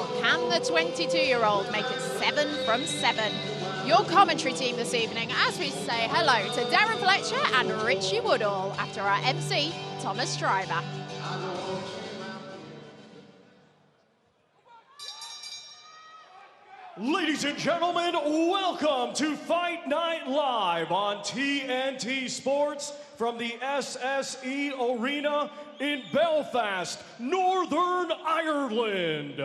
now. Can the 22-year-old make it 7 from 7? Your commentary team this evening as we say hello to Darren Fletcher and Richie Woodall after our MC, Thomas Stryver. Ladies and gentlemen, welcome to Fight Night Live on TNT Sports from the SSE Arena in Belfast, Northern Ireland.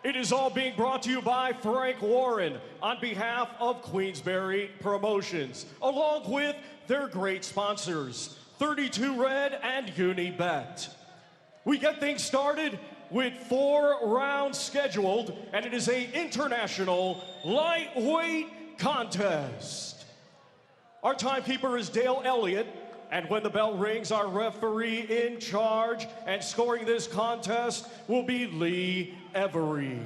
It is all being brought to you by Frank Warren on behalf of Queensberry Promotions, along with their great sponsors, 32 Red and Unibet. We get things started with 4 rounds scheduled, and it is an international lightweight contest. Our timekeeper is Dale Elliott, and when the bell rings, our referee in charge and scoring this contest will be Lee Every.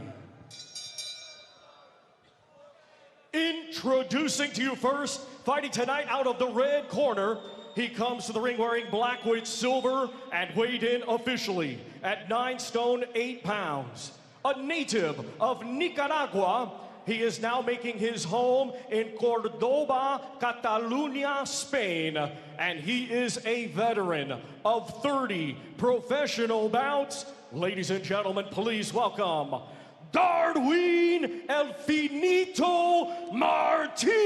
Introducing to you first, fighting tonight out of the red corner, he comes to the ring wearing black with silver and weighed in officially at 9 stone 8 pounds. A native of Nicaragua, he is now making his home in Cordoba, Catalonia, Spain. And he is a veteran of 30 professional bouts. Ladies and gentlemen, please welcome Darwing El Finito Martinez.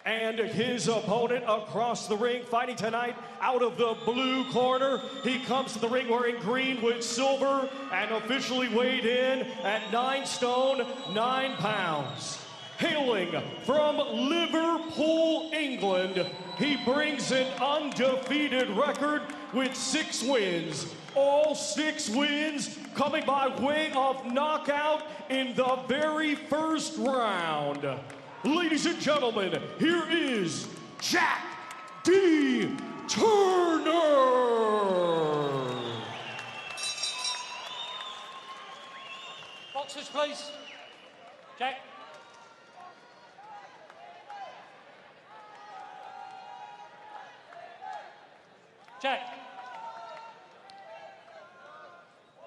And his opponent across the ring, fighting tonight out of the blue corner. He comes to the ring wearing green with silver and officially weighed in at 9 stone 9 pounds. Hailing from Liverpool, England, he brings an undefeated record with 6 wins. All 6 wins coming by way of knockout in the very first round. Ladies and gentlemen, here is Jack D. Turner. Boxers, please. Jack. Jack.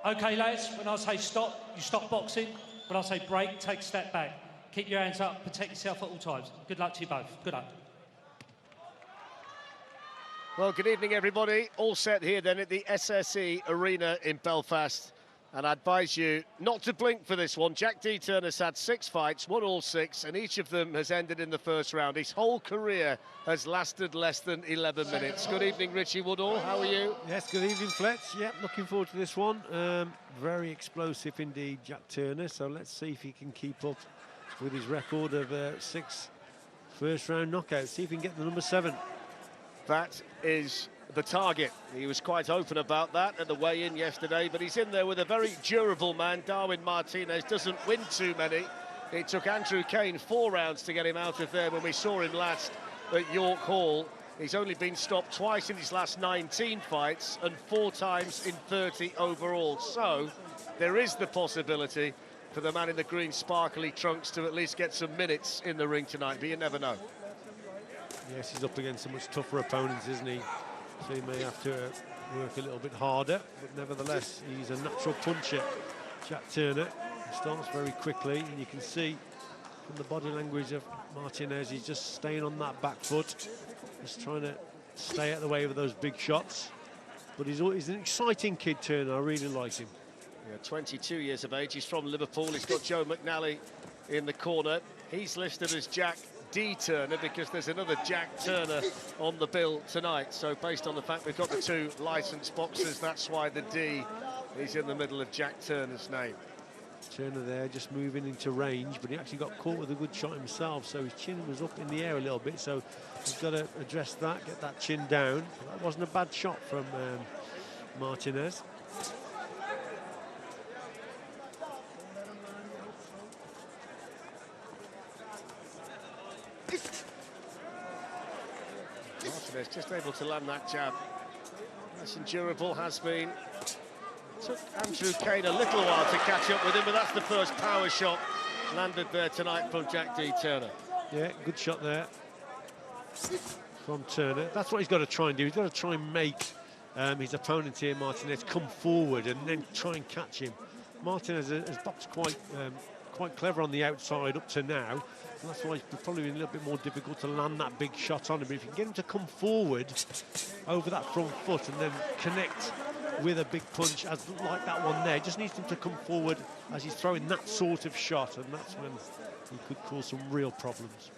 Okay, lads, when I say stop, you stop boxing. When I say break, take a step back. Keep your hands up, protect yourself at all times. Good luck to you both. Good luck. Well, good evening, everybody. All set here then at the SSE Arena in Belfast. And I advise you not to blink for this one. Jack D. Turner's had 6 fights, won all 6, and each of them has ended in the first round. His whole career has lasted less than 11 minutes. Good evening, Richie Woodall. How are you? Yes, good evening, Fletch. Yep, looking forward to this one. Very explosive indeed, Jack Turner. So let's see if he can keep up with his record of 6 first-round knockouts. See if he can get the number 7. That is the target. He was quite open about that at the weigh-in yesterday, but he's in there with a very durable man. Darwin Martinez doesn't win too many. It took Andrew Kane 4 rounds to get him out of there when we saw him last at York Hall. He's only been stopped twice in his last 19 fights and 4 times in 30 overall. So there is the possibility for the man in the green sparkly trunks to at least get some minutes in the ring tonight, but you never know. Yes, he's up against a much tougher opponent, isn't he? So he may have to work a little bit harder, but nevertheless, he's a natural puncher, Jack Turner. He starts very quickly, and you can see from the body language of Martinez, he's just staying on that back foot, just trying to stay out of the way of those big shots. But he's an exciting kid, Turner. I really like him. Yeah, 22 years of age. He's from Liverpool. He's got Joe McNally in the corner. He's listed as Jack D. Turner because there's another Jack Turner on the bill tonight. So based on the fact we've got the 2 licensed boxers, that's why the D is in the middle of Jack Turner's name. Turner there just moving into range, but he actually got caught with a good shot himself, so his chin was up in the air a little bit, so he's got to address that, get that chin down. That wasn't a bad shot from Martinez. Martinez just able to land that jab. Nice and durable has been. Took Andrew Kane a little while to catch up with him, but that's the first power shot landed there tonight from Jack D. Turner. Yeah, good shot there from Turner. That's what he's got to try and do. He's got to try and make his opponent here, Martinez, come forward and then try and catch him. Martinez has boxed quite clever on the outside up to now, and that's why it's probably been a little bit more difficult to land that big shot on him. But if you can get him to come forward over that front foot and then connect with a big punch like that one there, just needs him to come forward as he's throwing that sort of shot, and that's when he could cause some real problems.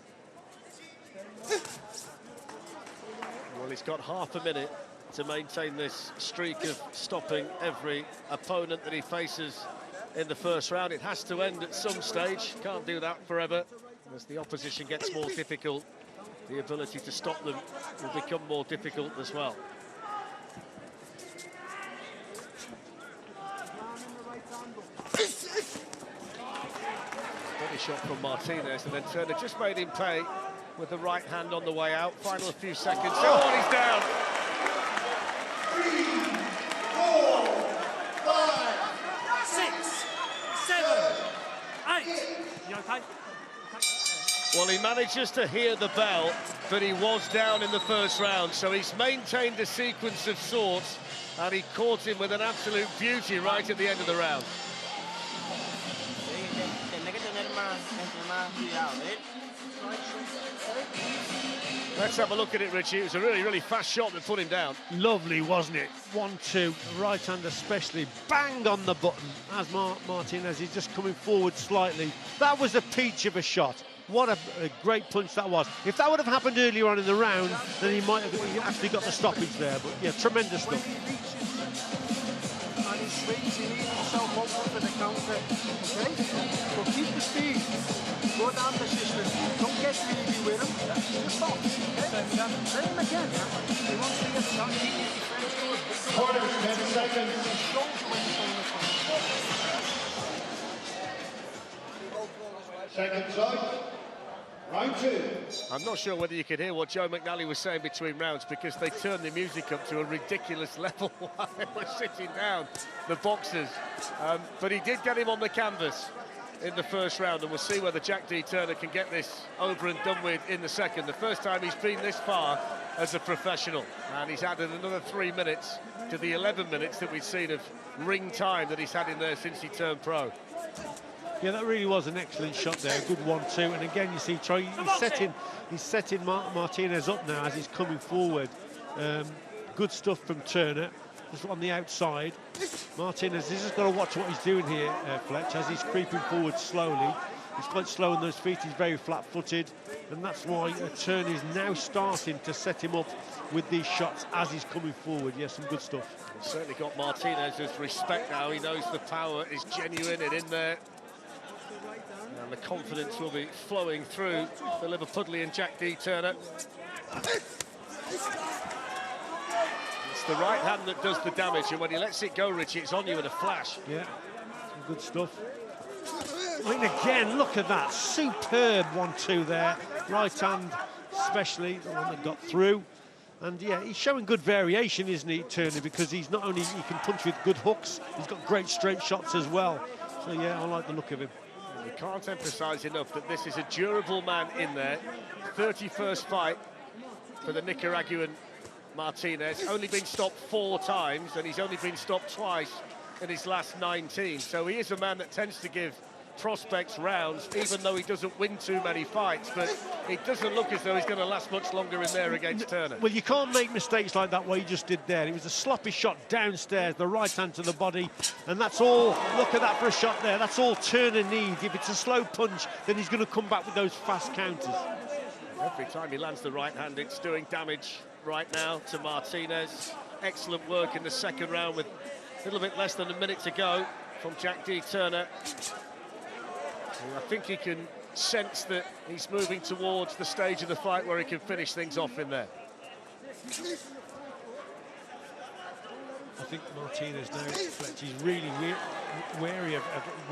Well, he's got half a minute to maintain this streak of stopping every opponent that he faces in the first round. It has to end at some stage. Can't do that forever. As the opposition gets more difficult, the ability to stop them will become more difficult as well. Body shot from Martinez, and then Turner just made him pay with the right hand on the way out. Final few seconds. Oh, and he's down. 3, 4, 5, 6, 7, 8. You okay? Well, he manages to hear the bell, but he was down in the first round, so he's maintained a sequence of sorts, and he caught him with an absolute beauty right at the end of the round. Let's have a look at it, Richie. It was a really, really fast shot that put him down. Lovely, wasn't it? 1-2, right hand especially, bang on the button as Martinez is just coming forward slightly. That was a peach of a shot. What a great punch that was. If that would have happened earlier on in the round, then he might have actually got the stoppage there. But yeah, tremendous stuff. And he swings, he leaves himself open for the counter. Okay? So keep the speed. Go down the system. Don't get greedy with him. Just stop. Okay? Play him again. He wants to get shot. Quarter, 10 seconds. Seconds out. Round 2. I'm not sure whether you could hear what Joe McNally was saying between rounds, because they turned the music up to a ridiculous level while they were sitting down, the boxers. But he did get him on the canvas in the first round, and we'll see whether Jack D. Turner can get this over and done with in the second. The first time he's been this far as a professional, and he's added another 3 minutes to the 11 minutes that we've seen of ring time that he's had in there since he turned pro. Yeah, that really was an excellent shot there, a good 1-2, and again you see he's setting Martinez up now as he's coming forward. Good stuff from Turner, just on the outside. Martinez has just got to watch what he's doing here, Fletch, as he's creeping forward slowly. He's quite slow on those feet, he's very flat-footed, and that's why Turner is now starting to set him up with these shots as he's coming forward. Yeah, some good stuff. He's certainly got Martinez's respect now. He knows the power is genuine and in there. And the confidence will be flowing through the Liverpudlian Jack D. Turner. It's the right hand that does the damage, and when he lets it go, Richie, it's on you in a flash. Yeah, some good stuff. I mean, again, look at that. Superb 1-2 there. Right hand, especially, the one that got through. And yeah, he's showing good variation, isn't he, Turner? Because he's not only, he can punch with good hooks, he's got great straight shots as well. So yeah, I like the look of him. We can't emphasise enough that this is a durable man in there. 31st fight for the Nicaraguan Martinez. Only been stopped 4 times, and he's only been stopped twice in his last 19. So he is a man that tends to give prospects rounds, even though he doesn't win too many fights, but it doesn't look as though he's going to last much longer in there against Turner. Well, you can't make mistakes like that what he just did there. It was a sloppy shot downstairs, the right hand to the body, and that's all. Look at that for a shot there. That's all Turner needs. If it's a slow punch, then he's going to come back with those fast counters. Every time he lands the right hand, it's doing damage right now to Martinez. Excellent work in the second round with a little bit less than a minute to go from Jack D. Turner. And I think he can sense that he's moving towards the stage of the fight where he can finish things off in there. I think Martinez now, Fletch, he's really wary of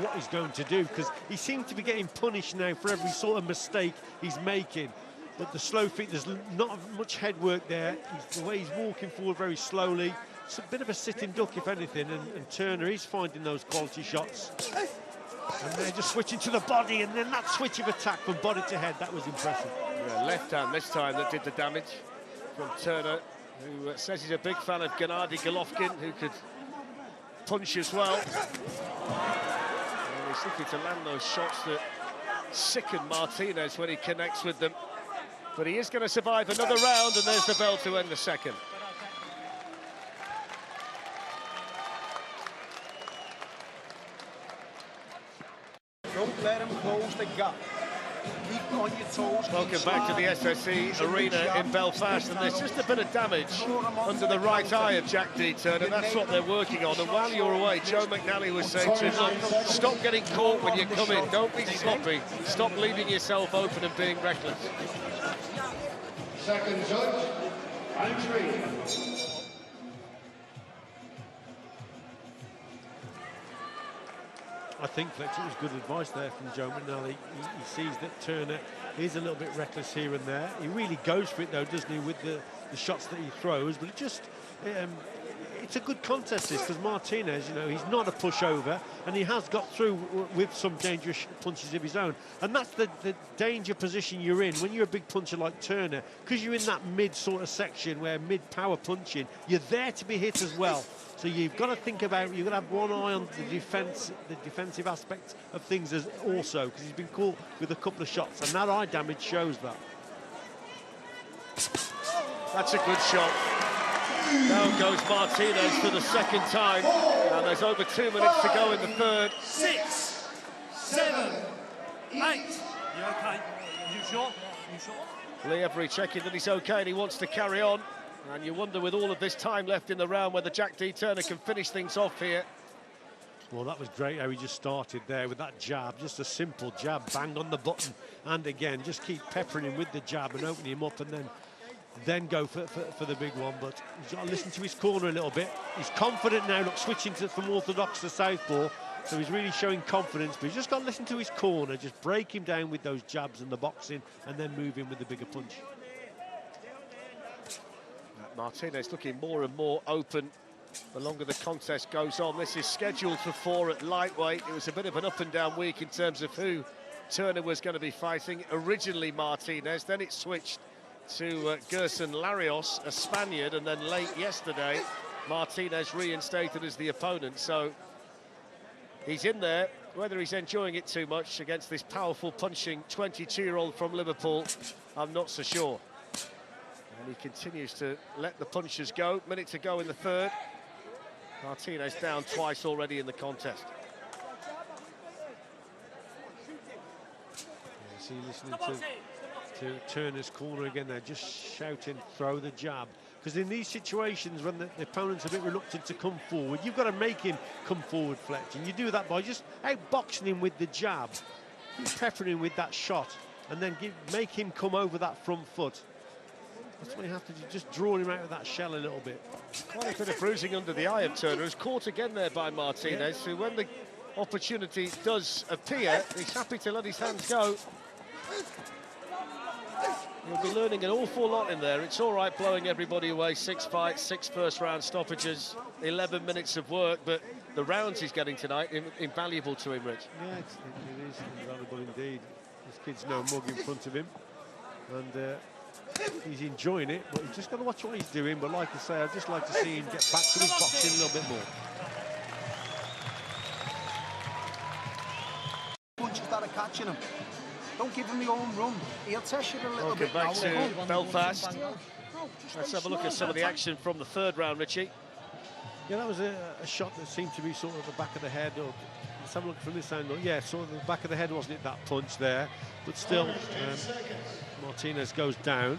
what he's going to do, because he seems to be getting punished now for every sort of mistake he's making. But the slow feet, there's not much head work there. The way he's walking forward very slowly. It's a bit of a sitting duck, if anything, and Turner is finding those quality shots. And they're just switching to the body, and then that switch of attack from body to head, that was impressive. Yeah, left hand this time that did the damage from Turner. who says he's a big fan of Gennady Golovkin, who could punch as well. And he's looking to land those shots that sicken Martinez when he connects with them. But he is going to survive another round, and there's the bell to end the second. Don't let him close the gap. Keep on your toes. Welcome back to the SSE Arena in Belfast, and there's just a bit of damage under the right eye of Jack D. Turner. That's what they're working on. And while you're away, Joe McNally was saying to him, look, stop getting caught when you come in. Don't be sloppy. Stop leaving yourself open and being reckless. Second judge, entry. I think, Fletcher, it was good advice there from Joe McNally. He sees that Turner is a little bit reckless here and there. He really goes for it, though, doesn't he, with the shots that he throws. But it just, it's a good contest, this, because Martinez, you know, he's not a pushover, and he has got through with some dangerous punches of his own. And that's the danger position you're in when you're a big puncher like Turner, because you're in that mid sort of section where mid-power punching, you're there to be hit as well. So you've got to think about, you've got to have one eye on the defence, the defensive aspect of things as also, because he's been caught with a couple of shots, and that eye damage shows that. That's a good shot. Down goes Martinez for the second time, and there's over 2 minutes to go in the third. 6, 7, 8. You okay? You sure? You sure? Lee Every checking that he's okay and he wants to carry on. And you wonder, with all of this time left in the round, whether Jack D. Turner can finish things off here. Well, that was great how he just started there with that jab, just a simple jab, bang on the button. And again, just keep peppering him with the jab and opening him up, and then go for the big one. But he's got to listen to his corner a little bit. He's confident now, look, switching from orthodox to southpaw. So he's really showing confidence, but he's just got to listen to his corner, just break him down with those jabs and the boxing, and then move in with the bigger punch. Martinez looking more and more open the longer the contest goes on. This is scheduled for 4 at lightweight. It was a bit of an up and down week in terms of who Turner was going to be fighting. Originally Martinez, then it switched to Gerson Larios, a Spaniard, and then late yesterday Martinez reinstated as the opponent. So he's in there. Whether he's enjoying it too much against this powerful punching 22-year-old from Liverpool, I'm not so sure. And he continues to let the punches go. Minute to go in the third. Martinez down twice already in the contest. Yeah, see, listening to Turner's corner again there, just shouting, throw the jab. Because in these situations, when the opponent's a bit reluctant to come forward, you've got to make him come forward, Fletch. And you do that by just outboxing him with the jab. Keep peppering him with that shot. And then make him come over that front foot. That's what you have to do, just draw him out of that shell a little bit. Quite a bit of bruising under the eye of Turner, who's caught again there by Martinez, who, when the opportunity does appear, he's happy to let his hands go. He'll be learning an awful lot in there. It's all right blowing everybody away. 6 fights, 6 first-round stoppages, 11 minutes of work, but the rounds he's getting tonight, invaluable to him, Rich. Yeah, it is invaluable indeed. This kid's no mug in front of him. And he's enjoying it, but he's just got to watch what he's doing. But like I say, I'd just like to see him get back to his boxing a little bit more. Punches that are catching him. Don't give him the own run. He'll test you a little bit. Back to Belfast. Let's have a look at some of the action from the third round, Richie. Yeah, that was a shot that seemed to be sort of the back of the head. Or let's have a look from this angle. Yeah, sort of the back of the head, wasn't it, that punch there? But still, Martinez goes down.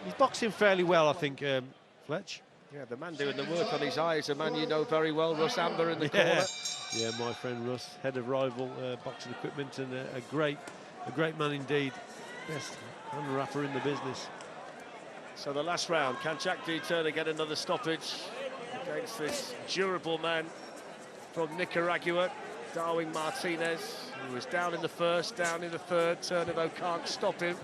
He's boxing fairly well, I think, Fletch. Yeah, the man doing the work on his eye is a man you know very well, Russ Amber in the corner. Yeah, my friend Russ, head of Rival Boxing Equipment, and a great man indeed. Best hand rapper in the business. So the last round, can Jack D. Turner get another stoppage against this durable man from Nicaragua, Darwing Martinez, who was down in the first, down in the third. Turner, though, can't stop him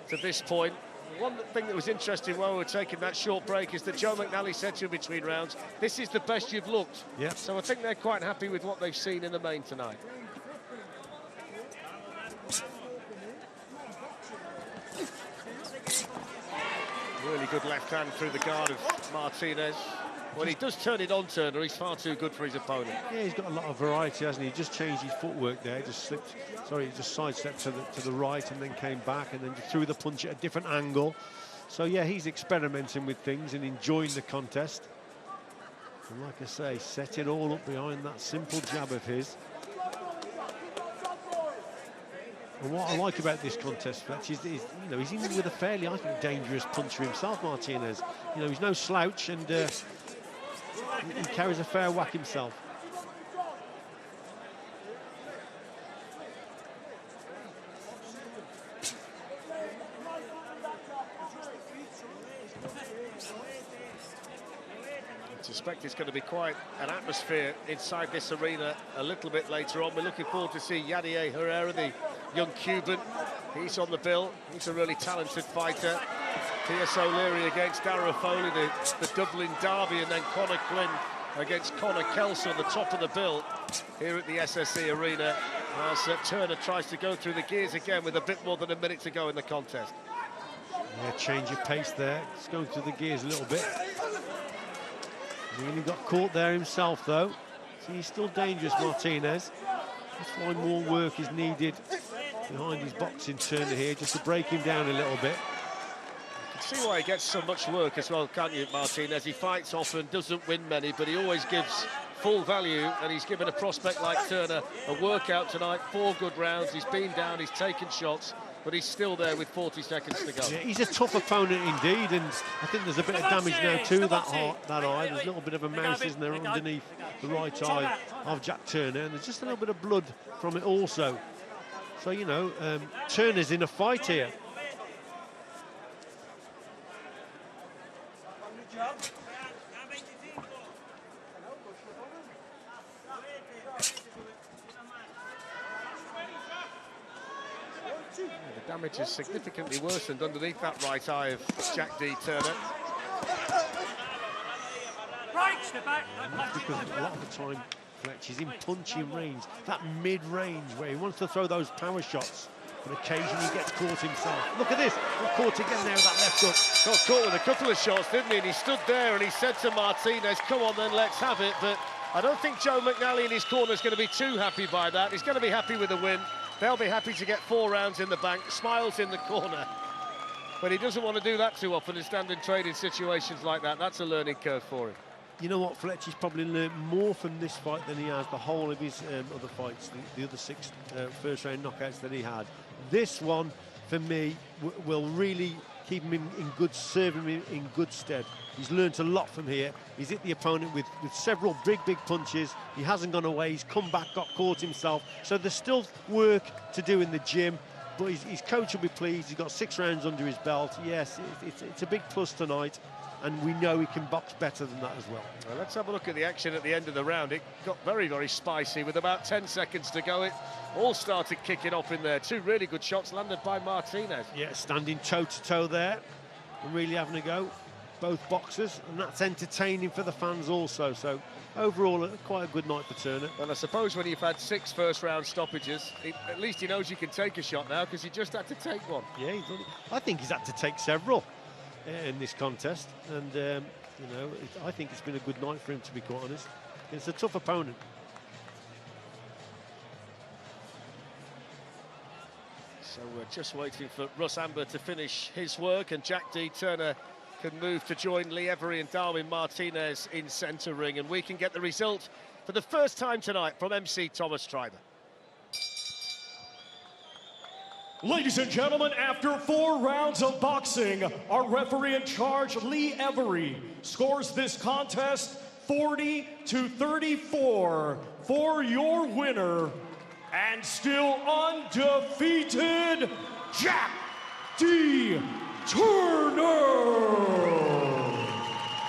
to this point. One thing that was interesting while we were taking that short break is that Joe McNally said to him between rounds, this is the best you've looked. Yeah. So I think they're quite happy with what they've seen in the main tonight. Really good left hand through the guard of Martinez. When he does turn it on Turner, he's far too good for his opponent. Yeah, he's got a lot of variety, hasn't he? He just changed his footwork there, just slipped, sorry, he just sidestepped to the right and then came back and then threw the punch at a different angle. So yeah, he's experimenting with things and enjoying the contest. And like I say, set it all up behind that simple jab of his. And what I like about this contest, Fletch, is you know, he's in with a fairly, I think, dangerous puncher himself, Martinez. You know, he's no slouch, and he carries a fair whack himself. I suspect it's going to be quite an atmosphere inside this arena a little bit later on. We're looking forward to see Yadier Herrera, the young Cuban. He's on the bill. He's a really talented fighter. T.S. O'Leary against Darragh Foley, the Dublin derby, and then Conor Quinn against Conor Kelso on the top of the bill here at the SSE Arena, as Turner tries to go through the gears again with a bit more than a minute to go in the contest. Yeah, change of pace there. It's going through the gears a little bit. Really got caught there himself, though. So he's still dangerous, Martinez. That's why more work is needed behind his boxing Turner here, just to break him down a little bit. You can see why he gets so much work as well, can't you, Martinez? He fights often, doesn't win many, but he always gives full value, and he's given a prospect like Turner a workout tonight. 4 good rounds, he's been down, he's taken shots, but he's still there with 40 seconds to go. Yeah, he's a tough opponent indeed, and I think there's a bit of damage now to that eye. There's a little bit of a mouse, isn't there, underneath the right eye of Jack Turner, and there's just a little bit of blood from it also. So, you know, Turner's in a fight here. The damage is significantly worsened underneath that right eye of Jack D. Turner. That's because a lot of the time, Fletch, he's in punching range, that mid-range where he wants to throw those power shots, but occasionally he gets caught himself. Look at this, got caught again there with that left hook. Got caught with a couple of shots, didn't he? And he stood there and he said to Martinez, come on then, let's have it. But I don't think Joe McNally in his corner is going to be too happy by that. He's going to be happy with the win. They'll be happy to get 4 rounds in the bank, smiles in the corner. But he doesn't want to do that too often and stand and trade in situations like that. That's a learning curve for him. You know what, Fletch, he's probably learned more from this fight than he has the whole of his other fights, the other 6 first-round knockouts that he had. This one, for me, will really keep him in good, serve him in good stead. He's learnt a lot from here. He's hit the opponent with several big punches. He hasn't gone away. He's come back, got caught himself. So there's still work to do in the gym, but his coach will be pleased. He's got 6 rounds under his belt. Yes, it's a big plus tonight, and we know he can box better than that as well. Well, let's have a look at the action at the end of the round. It got very spicy with about 10 seconds to go. It all started kicking off in there. 2 really good shots landed by Martinez. Yeah, standing toe-to-toe there and really having a go. Both boxers, and that's entertaining for the fans also. So overall, quite a good night for Turner. Well, I suppose when you've had 6 first-round stoppages, at least he knows he can take a shot now, because he just had to take one. Yeah, I think he's had to take several in this contest, and you know, I think it's been a good night for him, to be quite honest. It's a tough opponent. So we're just waiting for Russ Amber to finish his work, and Jack D. Turner can move to join Lee Every and Darwin Martinez in centre ring, and we can get the result for the first time tonight from MC Thomas Treiber. Ladies and gentlemen, after 4 rounds of boxing, our referee in charge, Lee Every, scores this contest 40-34 for your winner and still undefeated, Jack D. Turner.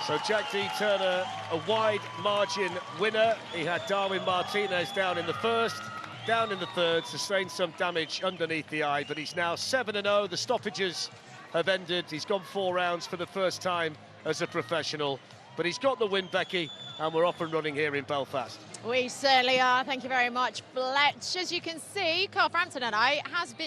So Jack D. Turner, a wide margin winner. He had Darwin Martinez down in the first, down in the third, sustained some damage underneath the eye, but he's now 7-0. The stoppages have ended. He's gone 4 rounds for the first time as a professional, but he's got the win, Becky, and we're off and running here in Belfast. We certainly are. Thank you very much, Fletch. As you can see, Carl Frampton and I has been